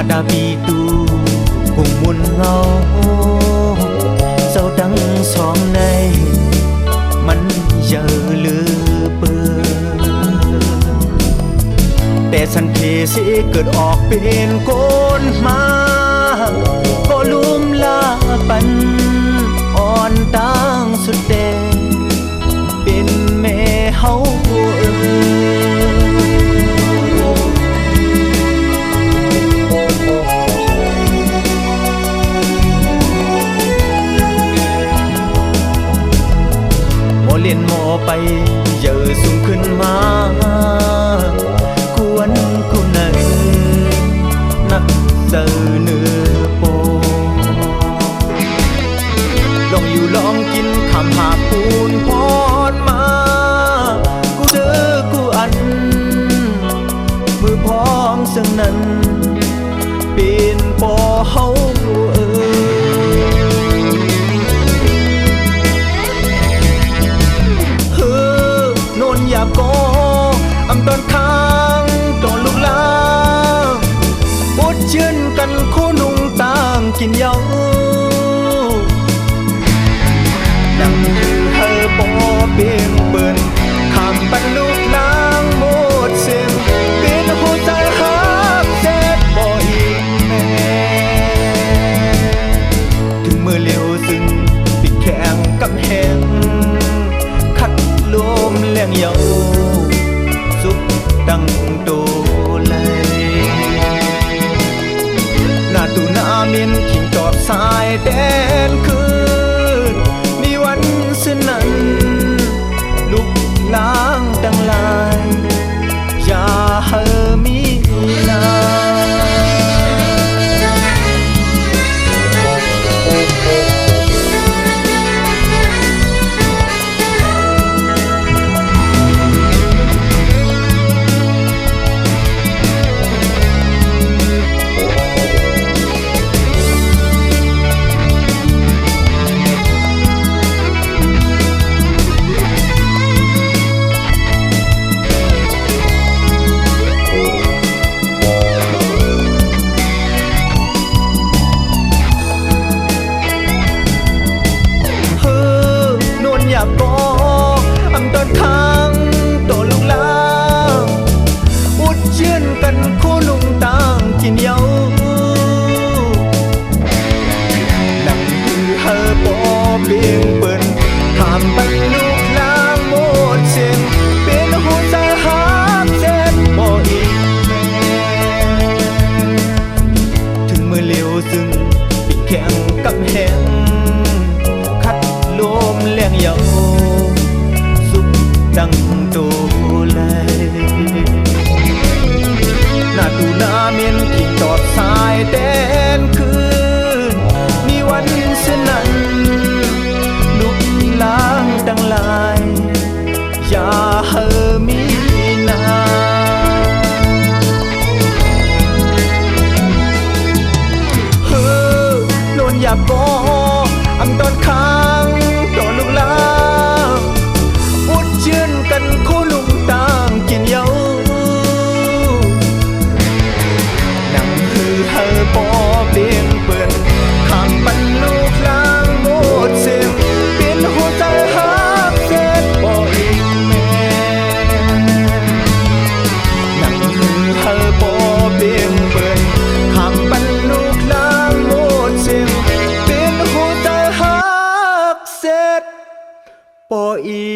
đã bị tu cùng muôn ngao dẫu đắng xóm nàyมันgiờลือเปื้อแต่สันเพสิเกิดออกเป็นโกนมาก็ลุ่มลาปันอ่อนตั้งสุดแดงเป็นแม่เฮาเล่นหมอไปเยอะสูงขึ้นมากวนกูไหนนักเจอเนื้อโปลองอยู่ลองกินคำหาปูนพรมากูเจอกูอันมือพร้อมซึ่งนั้นเป็นปอเฮาอย่าก็อำตอนค้างตอนลูกลาอดเชื่อนกันคู่นุ่งต่างกินเยาดังคือเฮอปอเปลี่ยนเปิ่นคำปันลูกลางหมดเสียงเป็นหัวใจหักเจ็บบ่อีกแม่ถึงมือเลี้ยวซึ่งปิดแข็งกับแหงลมแรงเยาสุขดังโตเลยหน้าตูหน้าเมียนขิงจอบสายแดนคืนมีวันสิ้นนั้นลุกล้างตั้งลายอย่าเฮอมีนาอย่าก็อำตอนค้างตัวลูกลาอุดเชื่อนกันคู่ลุงต่างกินเยาดังคือเฮอปอเปลี่ยนเปิ่นถามไปลูกลางหมดเสียงเป็นหัวใจหักเจ็บบ่อีกถึงมือเลี้ยวซึ่งปิดแข็งกับแหงลมแรงเยาสุขดังโตเลยหน้าตูหน้าเมียนขิงตอบสายแดนคืนมีวันเช่นนั้นลุกล้างตั้งลายอย่าเฮอมีนาเฮอโนนอย่าก็อำตอนค้างตอนลูกลาอุดเชื่อนกันคู่ลุงต่างกินเยาดังคือเฮอปอเปลี่ยนเปิ่นคำปันลูกลางหมดเสียงเป็นหัวใจหักเจ็บบ่อีกแม่ดังคือเฮอปอเปลี่ยนเปิ่นคำปันลูกลางหมดเสียงเป็นหัวใจหักเจ็บบ่อี